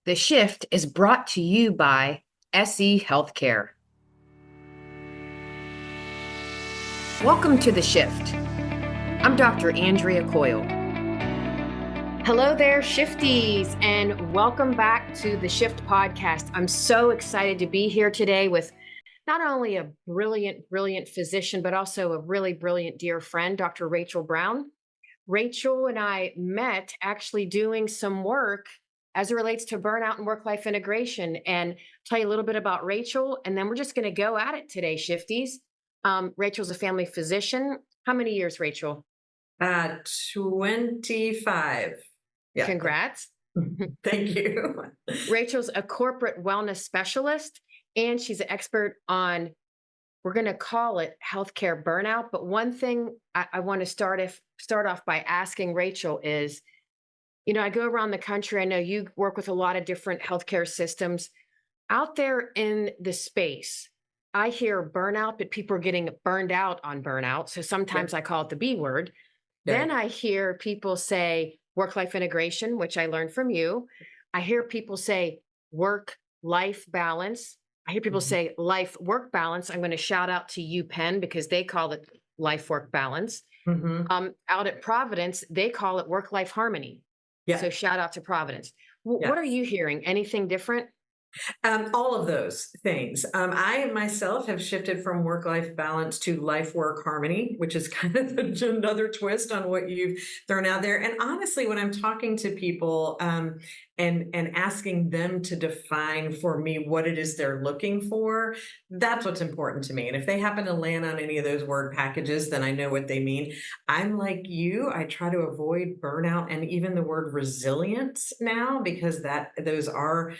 The Shift is brought to you by SE Healthcare. Welcome to The Shift. I'm Dr. Andrea Coyle. Hello there, Shifties, and welcome back to the Shift podcast. I'm so excited to be here today with not only a brilliant physician, but also a really brilliant dear friend, Dr. Rachel Brown. Rachel and I met actually doing some work as it relates to burnout and work-life integration, and tell you a little bit about Rachel, and then we're just going to go at it today, Shifties. Rachel's a family physician. How many years, Rachel? 25. Yeah. Congrats. Thank you. Rachel's a corporate wellness specialist, and she's an expert on, we're going to call it healthcare burnout. But one thing I want to start off by asking Rachel is, I go around the country. I know you work with a lot of different healthcare systems. Out there in the space, I hear burnout, but people are getting burned out on burnout. So sometimes I call it the B word. Then I hear people say work-life integration, which I learned from you. I hear people say work-life balance. I hear people say life-work balance. I'm going to shout out to UPenn because they call it life-work balance. Out at Providence, they call it work-life harmony. So shout out to Providence. What are you hearing? Anything different? All of those things. I myself have shifted from work-life balance to life-work harmony, which is kind of another twist on what you've thrown out there. And honestly, when I'm talking to people and asking them to define for me what it is they're looking for, that's what's important to me. And if they happen to land on any of those word packages, then I know what they mean. I'm like you. I try to avoid burnout and even the word resilience now because those are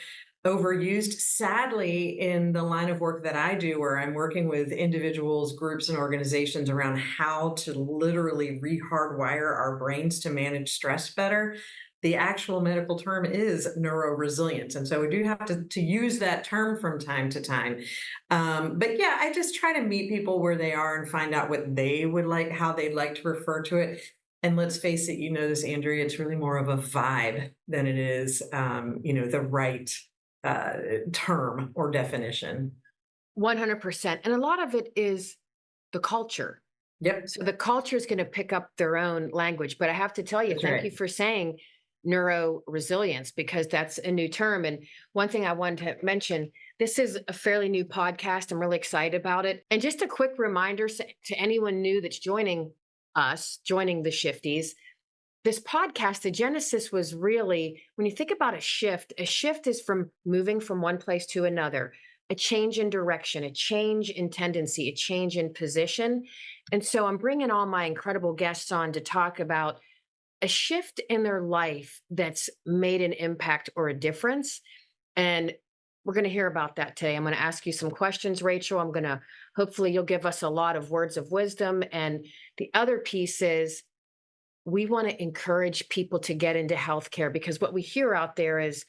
overused, sadly, in the line of work that I do, where I'm working with individuals, groups, and organizations around how to literally re-hardwire our brains to manage stress better. The actual medical term is neuroresilience. And so we do have to use that term from time to time. But yeah, I just try to meet people where they are and find out what they would like, how they'd like to refer to it. And let's face it, you know this, Andrea, it's really more of a vibe than it is, the right term or definition. 100%. And a lot of it is the culture. Yep. So the culture is going to pick up their own language. But I have to tell you, That's thank right. you for saying neuro resilience, because that's a new term. And one thing I wanted to mention, this is a fairly new podcast. I'm really excited about it. And just a quick reminder to anyone new that's joining us, joining the Shifties, this podcast, the genesis was really, when you think about a shift is from moving from one place to another, a change in direction, a change in tendency, a change in position. And so I'm bringing all my incredible guests on to talk about a shift in their life that's made an impact or a difference. And we're going to hear about that today. I'm going to ask you some questions, Rachel. Hopefully you'll give us a lot of words of wisdom. And the other piece is, we want to encourage people to get into healthcare, because what we hear out there is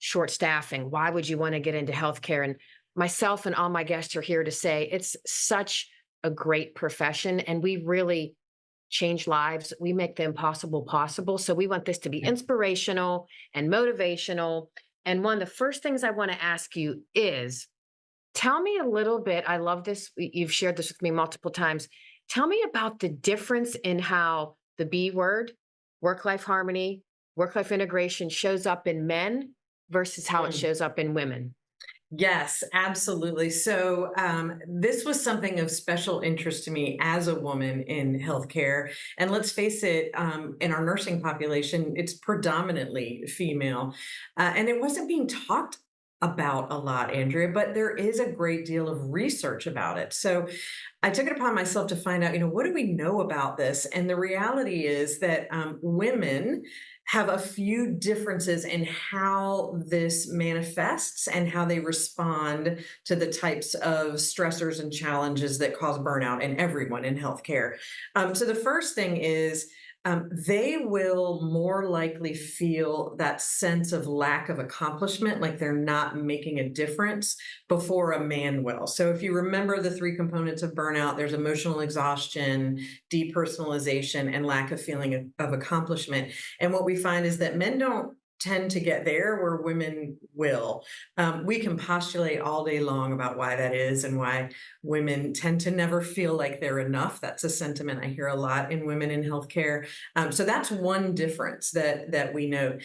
short staffing. Why would you want to get into healthcare? And myself and all my guests are here to say it's such a great profession, and we really change lives. We make the impossible possible. So we want this to be inspirational and motivational. And one of the first things I want to ask you is, tell me a little bit. I love this. You've shared this with me multiple times. Tell me about the difference in how the B word, work-life harmony, work-life integration, shows up in men versus how it shows up in women. Yes, absolutely. So this was something of special interest to me as a woman in healthcare. And let's face it, in our nursing population, it's predominantly female. And it wasn't being talked about a lot, Andrea, but there is a great deal of research about it. So I took it upon myself to find out, what do we know about this? And the reality is that women have a few differences in how this manifests and how they respond to the types of stressors and challenges that cause burnout in everyone in healthcare. So the first thing is, they will more likely feel that sense of lack of accomplishment, like they're not making a difference, before a man will. So if you remember the three components of burnout, there's emotional exhaustion, depersonalization, and lack of feeling of accomplishment. And what we find is that men don't tend to get there where women will. We can postulate all day long about why that is and why women tend to never feel like they're enough. That's a sentiment I hear a lot in women in healthcare. So that's one difference that we know.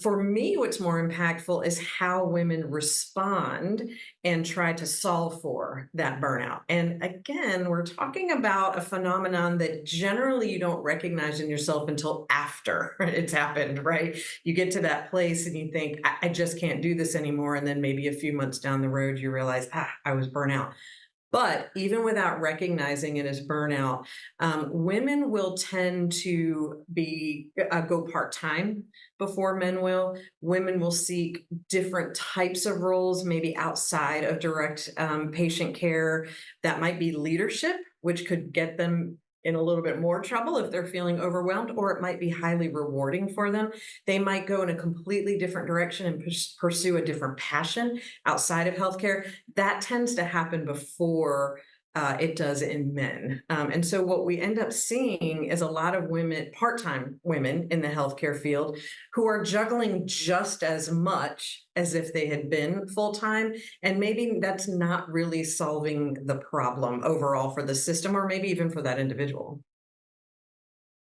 For me, what's more impactful is how women respond and try to solve for that burnout. And again, we're talking about a phenomenon that generally you don't recognize in yourself until after it's happened, right? You get to that place and you think, I just can't do this anymore. And then maybe a few months down the road, you realize, I was burnt out. But even without recognizing it as burnout, women will tend to be go part time before men will. Women will seek different types of roles, maybe outside of direct patient care. That might be leadership, which could get them in a little bit more trouble if they're feeling overwhelmed, or it might be highly rewarding for them. They might go in a completely different direction and pursue a different passion outside of healthcare. That tends to happen before it does in men. And so what we end up seeing is a lot of women, part-time women in the healthcare field, who are juggling just as much as if they had been full-time. And maybe that's not really solving the problem overall for the system, or maybe even for that individual.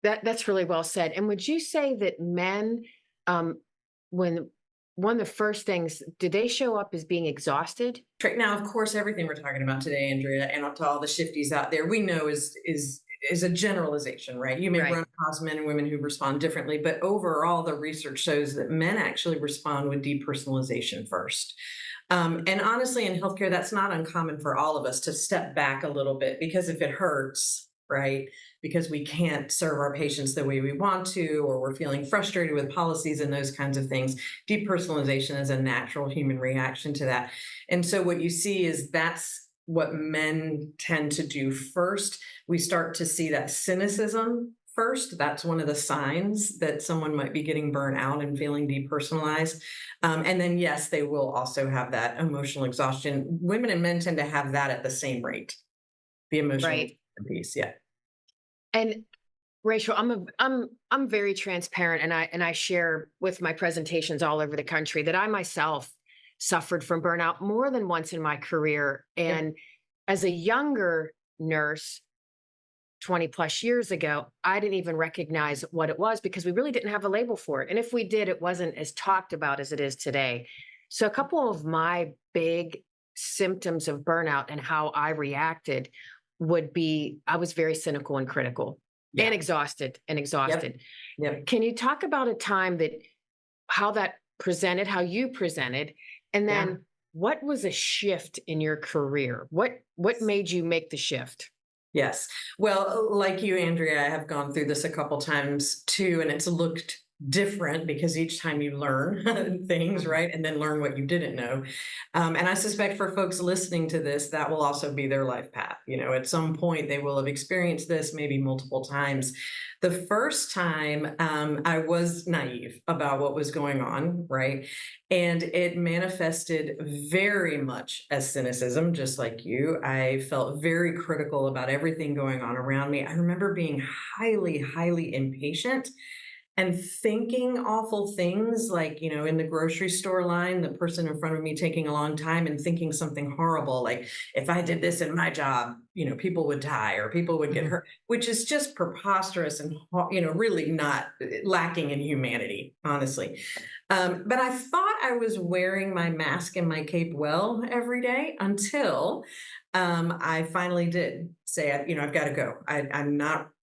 That's really well said. And would you say that men, when one of the first things, do they show up as being exhausted? Right now, of course, everything we're talking about today, Andrea, and to all the shifties out there, we know is a generalization, right? You may Right. run across men and women who respond differently, but overall, the research shows that men actually respond with depersonalization first. And honestly, in healthcare, that's not uncommon for all of us to step back a little bit, because if it hurts, right? Because we can't serve our patients the way we want to, or we're feeling frustrated with policies and those kinds of things. Depersonalization is a natural human reaction to that. And so what you see is that's what men tend to do first. We start to see that cynicism first. That's one of the signs that someone might be getting burnt out and feeling depersonalized. And then, yes, they will also have that emotional exhaustion. Women and men tend to have that at the same rate, the emotional Right. exhaustion piece. Yeah. And Rachel, I'm very transparent, and I share with my presentations all over the country that I myself suffered from burnout more than once in my career. Yep. And as a younger nurse, 20 plus years ago, I didn't even recognize what it was because we really didn't have a label for it. And if we did, it wasn't as talked about as it is today. So, a couple of my big symptoms of burnout and how I reacted would be I was very cynical and critical and Yeah. exhausted and Yep. exhausted. Yep. Can you talk about a time that how that presented, how you presented, and Yeah. then what was a shift in your career? What made you make the shift? Yes. Well, like you, Andrea, I have gone through this a couple times too, and it's looked different because each time you learn things, Mhm. right? And then learn what you didn't know. And I suspect for folks listening to this, that will also be their life path. You know, at some point they will have experienced this, maybe multiple times. The first time, I was naive about what was going on, right? And it manifested very much as cynicism, just like you. I felt very critical about everything going on around me. I remember being highly, highly impatient and thinking awful things, like, in the grocery store line, the person in front of me taking a long time, and thinking something horrible, like, if I did this in my job, people would die or people would get Mhm. hurt, which is just preposterous and, really not lacking in humanity, honestly. But I thought I was wearing my mask and my cape well every day until I finally did say, I've got to go.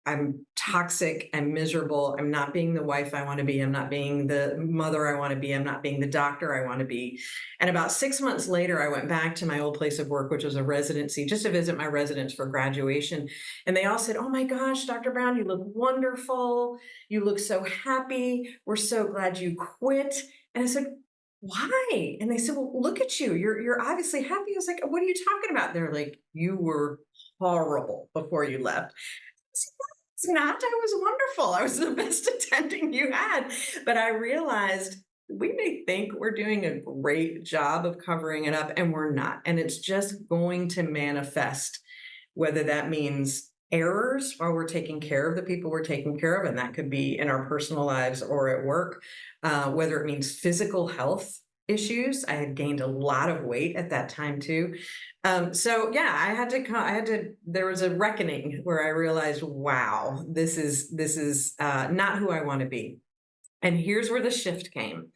I'm toxic. I'm miserable. I'm not being the wife I want to be. I'm not being the mother I want to be. I'm not being the doctor I want to be. And about 6 months later, I went back to my old place of work, which was a residency, just to visit my residents for graduation. And they all said, "Oh my gosh, Dr. Brown, you look wonderful. You look so happy. We're so glad you quit." And I said, "Why?" And they said, "Well, look at you. You're obviously happy." I was like, "What are you talking about?" They're like, "You were horrible before you left." I said, "No, it's not. I was wonderful. I was the best attending you had." But I realized we may think we're doing a great job of covering it up, and we're not. And it's just going to manifest, whether that means errors while we're taking care of the people we're taking care of. And that could be in our personal lives or at work, whether it means physical health issues. I had gained a lot of weight at that time too. So yeah, there was a reckoning where I realized, wow, this is not who I want to be. And here's where the shift came.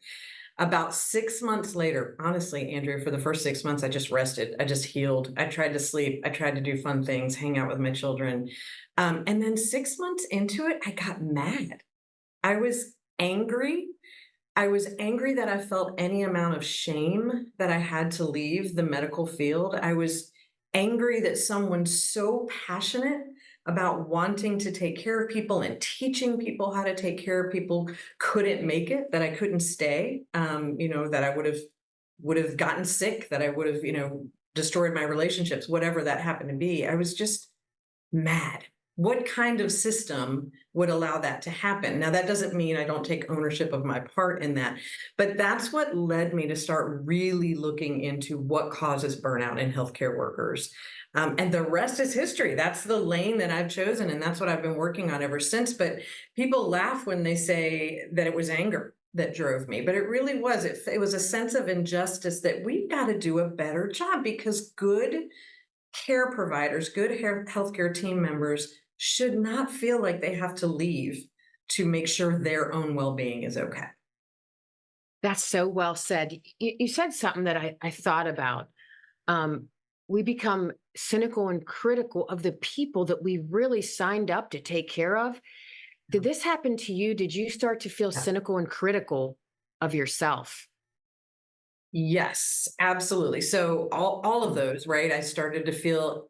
About 6 months later, honestly, Andrea, for the first 6 months, I just rested. I just healed. I tried to sleep. I tried to do fun things, hang out with my children. And then 6 months into it, I got mad. I was angry. I was angry that I felt any amount of shame that I had to leave the medical field. I was angry that someone so passionate about wanting to take care of people and teaching people how to take care of people couldn't make it, that I couldn't stay, that I would have gotten sick, that I would have, destroyed my relationships, whatever that happened to be. I was just mad. What kind of system would allow that to happen? Now, that doesn't mean I don't take ownership of my part in that, but that's what led me to start really looking into what causes burnout in healthcare workers. And the rest is history. That's the lane that I've chosen, and that's what I've been working on ever since. But people laugh when they say that it was anger that drove me, but it really was. It was a sense of injustice that we've got to do a better job because good care providers, good healthcare team members should not feel like they have to leave to make sure their own well-being is okay. That's so well said. You said something that I thought about. Um, we become cynical and critical of the people that we really signed up to take care of. Did this happen to you? Did you start to feel Yeah. cynical and critical of yourself? Yes, absolutely. So all of those, right? I started to feel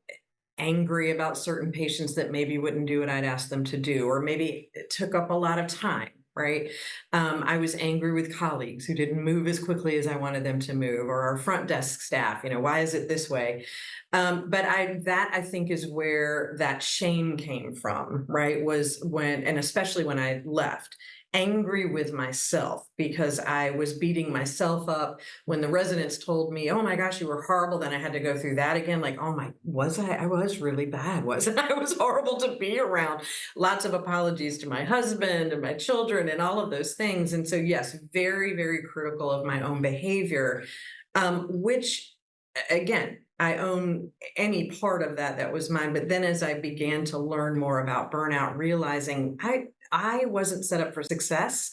angry about certain patients that maybe wouldn't do what I'd asked them to do, or maybe it took up a lot of time, right? I was angry with colleagues who didn't move as quickly as I wanted them to move, or our front desk staff, why is it this way? But I think is where that shame came from, right? Was when, and especially when I left, angry with myself because I was beating myself up when the residents told me, "Oh my gosh, you were horrible." Then I had to go through that again. Like, oh my, was I? I was really bad, wasn't I? I was horrible to be around. Lots of apologies to my husband and my children and all of those things. And so, yes, very, very critical of my own behavior, which again, I own any part of that that was mine. But then as I began to learn more about burnout, realizing I wasn't set up for success,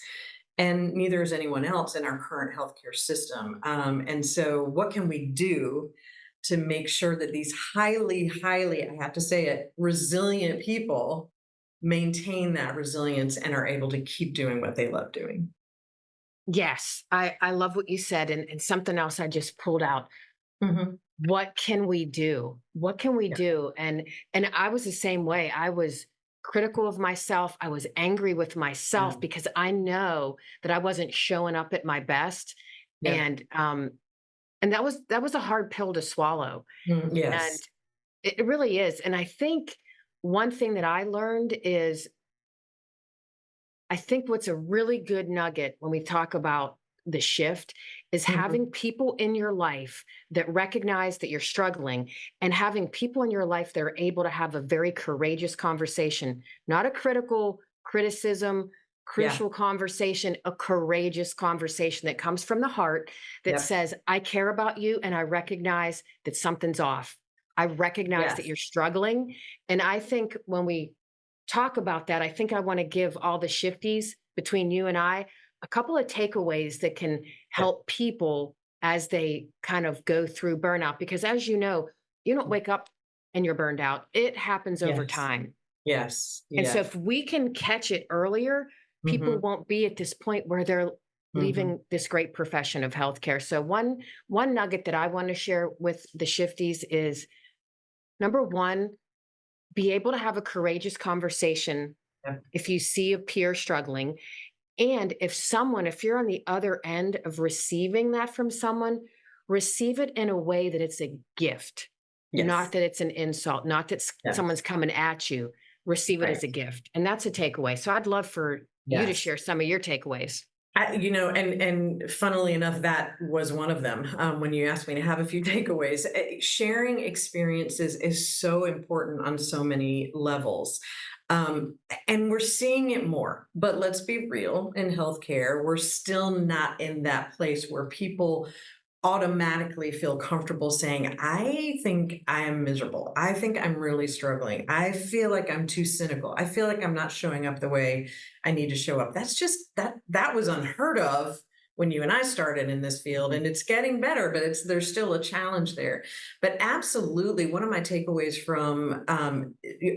and neither is anyone else in our current healthcare system. And so, what can we do to make sure that these highly, highly, I have to say it, resilient people maintain that resilience and are able to keep doing what they love doing? Yes, I love what you said. And something else I just pulled out. Mhm. What can we do? What can we Yeah. do? And I was the same way. I was critical of myself. I was angry with Yeah. myself because I know that I wasn't showing up at my best. Yeah. And that was a hard pill to swallow. And Yes. it really is. And I think one thing that I learned is I think what's a really good nugget when we talk about the shift is Mhm. having people in your life that recognize that you're struggling and having people in your life that are able to have a very courageous conversation, not a critical criticism, Yeah. crucial conversation, a courageous conversation that comes from the heart that Yep. says, I care about you and I recognize that something's off. I recognize that Yes. you're struggling. And I think when we talk about that, I think I want to give all the shifties between you and I a couple of takeaways that can Yeah. help people as they kind of go through burnout. Because as you don't wake up and you're burned out, it happens over Yes. time. Yes. And so Yes. if we can catch it earlier, people Hmm. won't be at this point where they're Hmm. leaving this great profession of healthcare. So one nugget that I want to share with the shifties is number one, be able to have a courageous conversation Yeah. if you see a peer struggling. And if you're on the other end of receiving that from someone, receive it in a way that it's a gift, not Yes. that it's an insult, not that someone's Yes. coming at you. Receive it as Right. a gift. And that's a takeaway. So I'd love for you to Yes. share some of your takeaways. And funnily enough, that was one of them. When you asked me to have a few takeaways, sharing experiences is so important on so many levels. Um, and we're seeing it more, but let's be real, in healthcare, we're still not in that place where people automatically feel comfortable saying, I think I am miserable. I think I'm really struggling. I feel like I'm too cynical. I feel like I'm not showing up the way I need to show up. That's just that was unheard of when you and I started in this field, and it's getting better, but there's still a challenge there. But absolutely, one of my takeaways from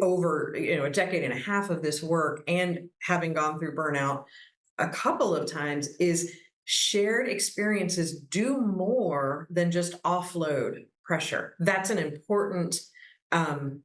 over a decade and a half of this work and having gone through burnout a couple of times is shared experiences do more than just offload pressure. That's an important um,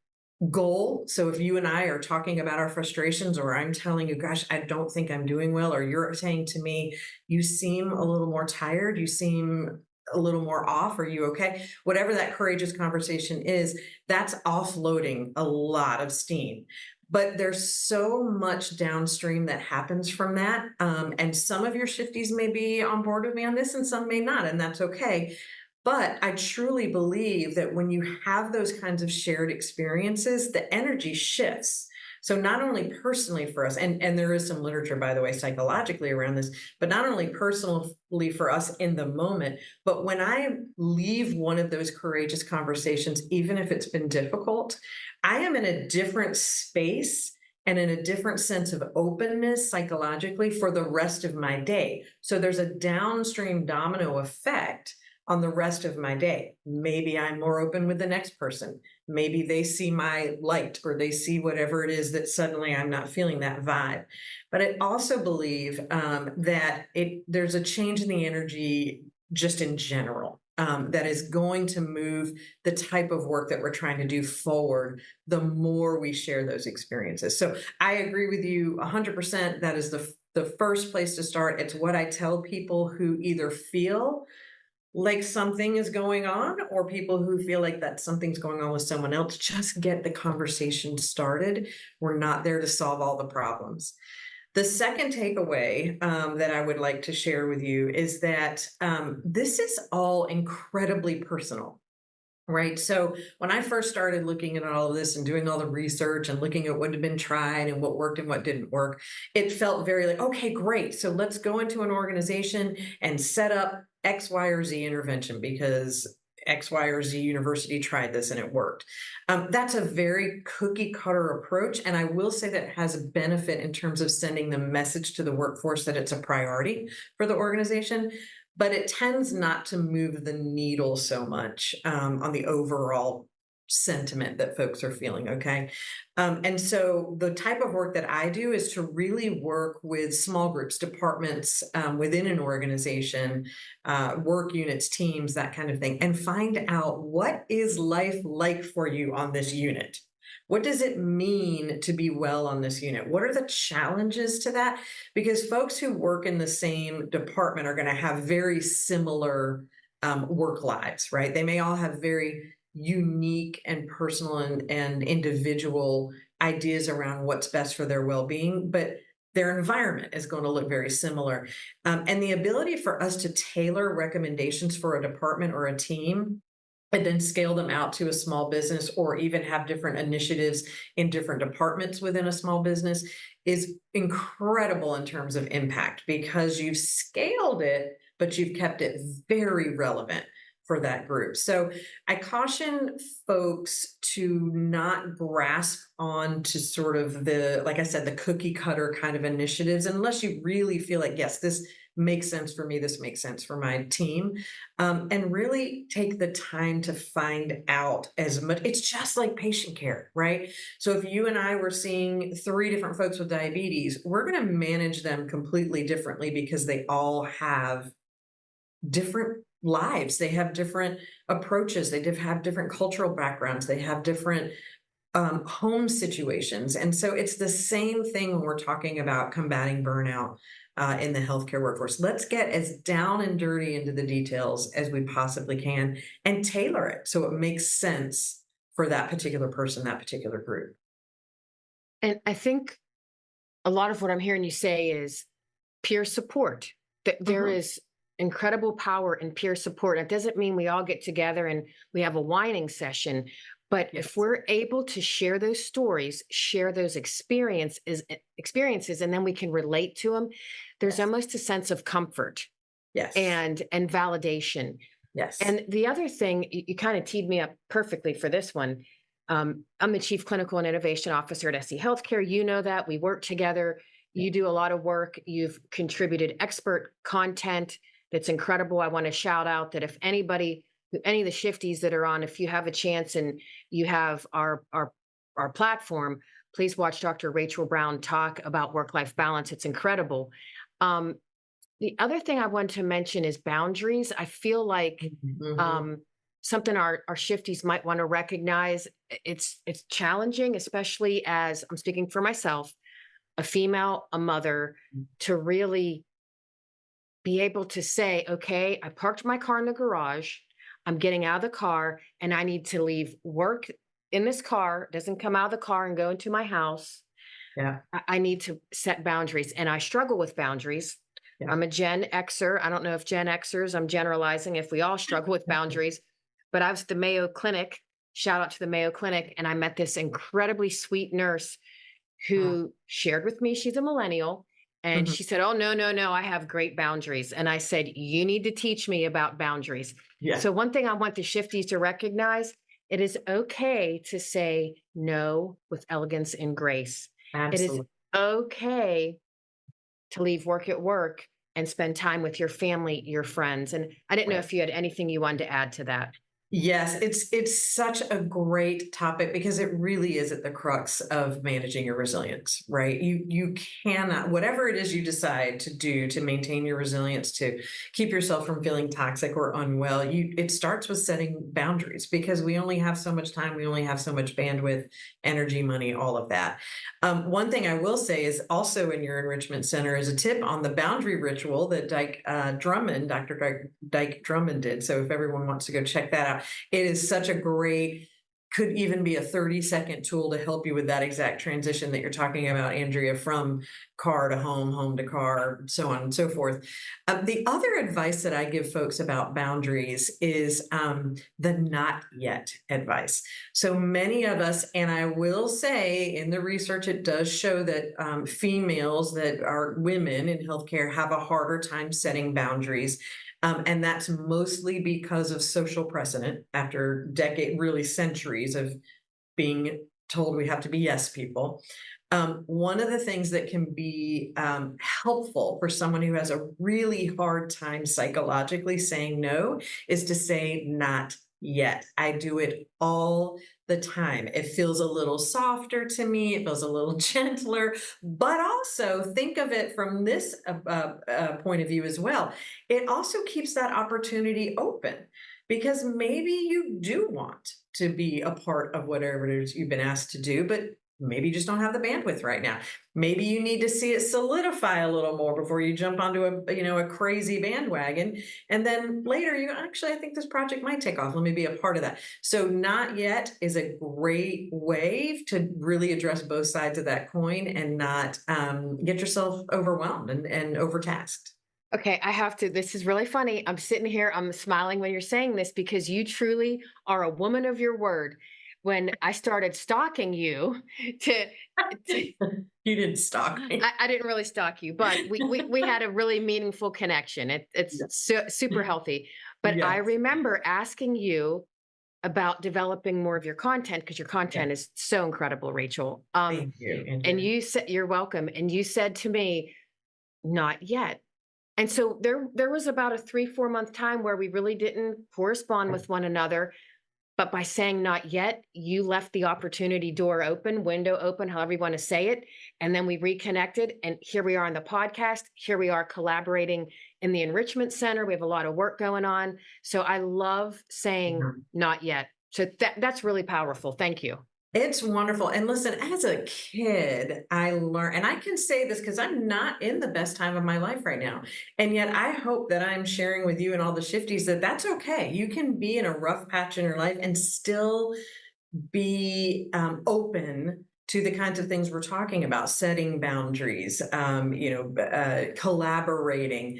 goal. So if you and I are talking about our frustrations, or I'm telling you, gosh, I don't think I'm doing well, or you're saying to me, you seem a little more tired, you seem a little more off, are you okay? Whatever that courageous conversation is, that's offloading a lot of steam. But there's so much downstream that happens from that. And some of your shifties may be on board with me on this, and some may not, and that's okay. But I truly believe that when you have those kinds of shared experiences, the energy shifts. So not only personally for us, and there is some literature, by the way, psychologically around this, but not only personally for us in the moment, but when I leave one of those courageous conversations, even if it's been difficult, I am in a different space and in a different sense of openness psychologically for the rest of my day. So there's a downstream domino effect on the rest of my day. Maybe I'm more open with the next person. Maybe they see my light, or they see whatever it is that suddenly I'm not feeling that vibe. But I also believe that there's a change in the energy just in general. That is going to move the type of work that we're trying to do forward the more we share those experiences. So I agree with you 100%. That is the first place to start. It's what I tell people who either feel like something is going on, or people who feel like that something's going on with someone else. Just get the conversation started. We're not there to solve all the problems. The second takeaway that I would like to share with you is that this is all incredibly personal. Right. So when I first started looking at all of this and doing all the research and looking at what had been tried and what worked and what didn't work, it felt very like, okay, great. So let's go into an organization and set up X, Y, or Z intervention because X, Y, or Z university tried this and it worked. That's a very cookie cutter approach. And I will say that it has a benefit in terms of sending the message to the workforce that it's a priority for the organization, but it tends not to move the needle so much on the overall sentiment that folks are feeling. Okay. And so the type of work that I do is to really work with small groups, departments within an organization, work units, teams, that kind of thing, and find out what is life like for you on this unit. What does it mean to be well on this unit? What are the challenges to that? Because folks who work in the same department are going to have very similar work lives, right? They may all have very unique and personal and individual ideas around what's best for their well-being, but their environment is going to look very similar. And the ability for us to tailor recommendations for a department or a team and then scale them out to a small business, or even have different initiatives in different departments within a small business, is incredible in terms of impact, because you've scaled it, but you've kept it very relevant for that group. So I caution folks to not grasp on to sort of the, like I said, the cookie cutter kind of initiatives, unless you really feel like, yes, this makes sense for me, this makes sense for my team, and really take the time to find out as much. It's just like patient care, right? So if you and I were seeing 3 different folks with diabetes, we're going to manage them completely differently because they all have different lives. They have different approaches. They have different cultural backgrounds. They have different home situations. And so it's the same thing when we're talking about combating burnout in the healthcare workforce. Let's get as down and dirty into the details as we possibly can and tailor it so it makes sense for that particular person, that particular group. And I think a lot of what I'm hearing you say is peer support. There Mhm. is incredible power in peer support. It doesn't mean we all get together and we have a whining session, but if Yes. we're able to share those stories, share those experiences, and then we can relate to them, there's Yes. almost a sense of comfort Yes. and validation. Yes. And the other thing, you kind of teed me up perfectly for this one. I'm the Chief Clinical and Innovation Officer at SE Healthcare. You know that we work together. Yeah. You do a lot of work. You've contributed expert content that's incredible. I want to shout out that if anybody, any of the shifties that are on, if you have a chance and you have our platform, please watch Dr. Rachel Brown talk about work-life balance. It's incredible. Um, the other thing I want to mention is boundaries. I feel like Mhm. um, something our shifties might want to recognize. It's challenging, especially as I'm speaking for myself, a female, a mother, to really be able to say, okay, I parked my car in the garage. I'm getting out of the car and I need to leave work in this car, doesn't come out of the car and go into my house. Yeah. I need to set boundaries, and I struggle with boundaries. Yeah. I'm a Gen Xer. I don't know if Gen Xers, I'm generalizing, if we all struggle with boundaries, but I was at the Mayo Clinic. Shout out to the Mayo Clinic. And I met this incredibly sweet nurse Oh. who shared with me she's a millennial. And Mhm. she said, oh, no, no, no, I have great boundaries. And I said, you need to teach me about boundaries. Yeah. So, one thing I want the shifties to recognize, it is okay to say no with elegance and grace. It is Absolutely. okay to leave work at work and spend time with your family, your friends. And I didn't know Right. if you had anything you wanted to add to that. Yes, it's such a great topic because it really is at the crux of managing your resilience, right? You cannot, whatever it is you decide to do to maintain your resilience, to keep yourself from feeling toxic or unwell, it starts with setting boundaries because we only have so much time, we only have so much bandwidth, energy, money, all of that. One thing I will say is also in your enrichment center is a tip on the boundary ritual that Dr. Dyke Drummond did. So if everyone wants to go check that out, it is such a great, could even be a 30-second tool to help you with that exact transition that you're talking about, Andrea, from car to home, home to car, so on and so forth. The other advice that I give folks about boundaries is the not yet advice. So many of us, and I will say in the research, it does show that females that are women in healthcare have a harder time setting boundaries. And that's mostly because of social precedent after really centuries of being told we have to be yes people. One of the things that can be helpful for someone who has a really hard time psychologically saying no is to say not yet. I do it all the time. It feels a little softer to me, it feels a little gentler, but also think of it from this point of view as well. It also keeps that opportunity open because maybe you do want to be a part of whatever it is you've been asked to do, but maybe you just don't have the bandwidth right now. Maybe you need to see it solidify a little more before you jump onto a crazy bandwagon. And then later you actually, I think this project might take off. Let me be a part of that. So not yet is a great way to really address both sides of that coin and not get yourself overwhelmed and overtasked. Okay, I have to. This is really funny. I'm sitting here, I'm smiling when you're saying this because you truly are a woman of your word. When I started stalking you to, to You didn't stalk me. I didn't really stalk you, but we had a really meaningful connection. It's Yeah. super healthy. But I Yes. remember asking you about developing more of your content because your Yeah. content is so incredible, Rachel. Thank you, And Andrea. you said you're welcome, and you said to me, "Not yet." And so there was about a 3-4 month time where we really didn't correspond with one another. But by saying not yet, you left the opportunity door open, window open, however you want to say it. And then we reconnected. And here we are on the podcast. Here we are collaborating in the enrichment center. We have a lot of work going on. So I love saying Mhm. not yet. So that's really powerful. Thank you. It's wonderful. And listen, as a kid, I learned, and I can say this because I'm not in the best time of my life right now. And yet I hope that I'm sharing with you and all the shifties that that's okay. You can be in a rough patch in your life and still be open to the kinds of things we're talking about, setting boundaries, collaborating,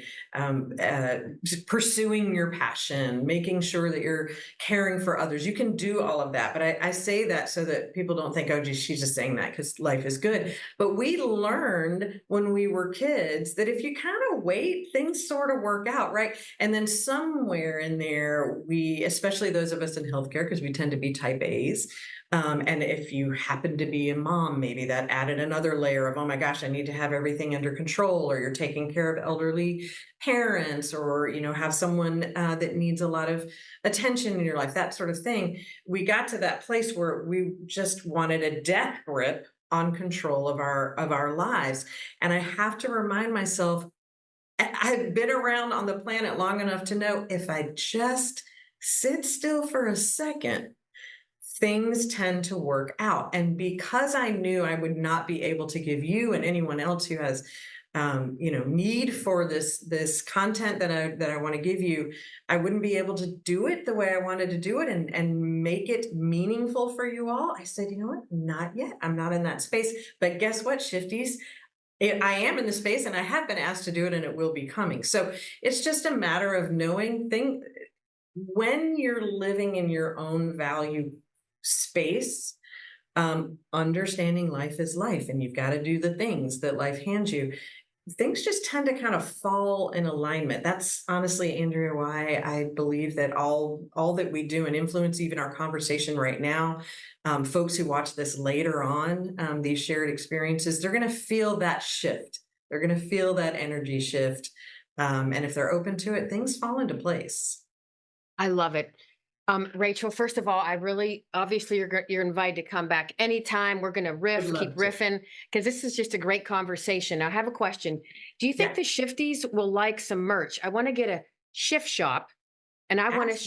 pursuing your passion, making sure that you're caring for others. You can do all of that. But I say that so that people don't think, oh, geez, she's just saying that because life is good. But we learned when we were kids that if you kind of wait, things sort of work out, right? And then somewhere in there, especially those of us in healthcare, because we tend to be type A's, and if you happen to be a mom, maybe that added another layer of, oh my gosh, I need to have everything under control, or you're taking care of elderly parents, or, have someone that needs a lot of attention in your life, that sort of thing. We got to that place where we just wanted a death grip on control of our lives. And I have to remind myself, I've been around on the planet long enough to know if I just sit still for a second, things tend to work out. And because I knew I would not be able to give you and anyone else who has, need for this content that I want to give you, I wouldn't be able to do it the way I wanted to do it and make it meaningful for you all. I said, you know what? Not yet. I'm not in that space. But guess what, Shifties? I am in the space, and I have been asked to do it, and it will be coming. So it's just a matter of knowing when you're living in your own value space, understanding life is life, and you've got to do the things that life hands you. Things just tend to kind of fall in alignment. That's honestly, Andrea, why I believe that all that we do and influence even our conversation right now, folks who watch this later on, these shared experiences, they're going to feel that shift. They're going to feel that energy shift. And if they're open to it, things fall into place. I love it. Rachel, first of all, obviously you're invited to come back anytime. We're going to keep riffing, because this is just a great conversation. Now, I have a question. Do you think the Shifties will like some merch? I want to get a shift shop, and I want to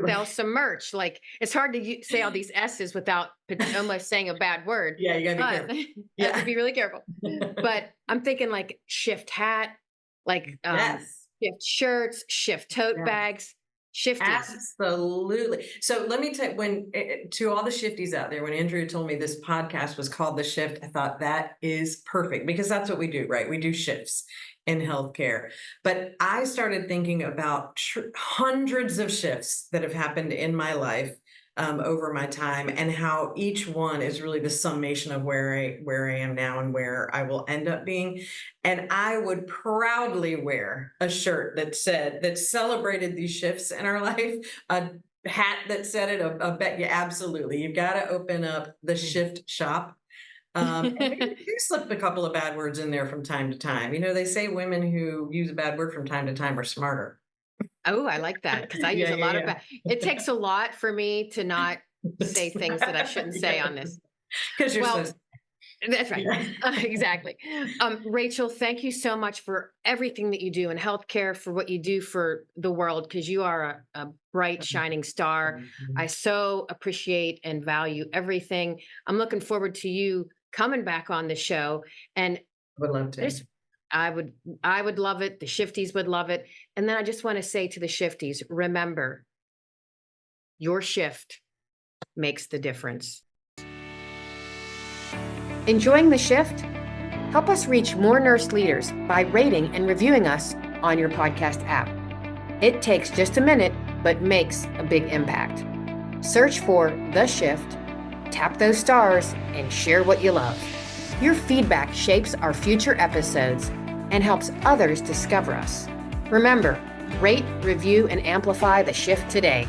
sell some merch. Like, it's hard to say all these S's without almost saying a bad word. Yeah, you gotta be careful. You have to be really careful. But I'm thinking like shift hat, like shift shirts, shift tote bags. Shifties. Absolutely. So let me tell you, to all the Shifties out there, when Andrea told me this podcast was called The Shift, I thought that is perfect, because that's what we do, right? We do shifts in healthcare. But I started thinking about hundreds of shifts that have happened in my life over my time, and how each one is really the summation of where I am now and where I will end up being. And I would proudly wear a shirt that celebrated these shifts in our life, a hat that said it, a bet you absolutely. You've got to open up the shift shop. And we do slip a couple of bad words in there from time to time. They say women who use a bad word from time to time are smarter. Oh, I like that, because I use a lot of bad. It takes a lot for me to not say things that I shouldn't say on this. Because you're that's right. Exactly. Rachel, thank you so much for everything that you do in healthcare, for what you do for the world, because you are a bright, shining star. I so appreciate and value everything. I'm looking forward to you coming back on the show. And would love to. I would love it. The Shifties would love it. And then I just want to say to the Shifties, remember, your shift makes the difference. Enjoying the shift? Help us reach more nurse leaders by rating and reviewing us on your podcast app. It takes just a minute, but makes a big impact. Search for The Shift, tap those stars, and share what you love. Your feedback shapes our future episodes and helps others discover us. Remember, rate, review, and amplify the shift today.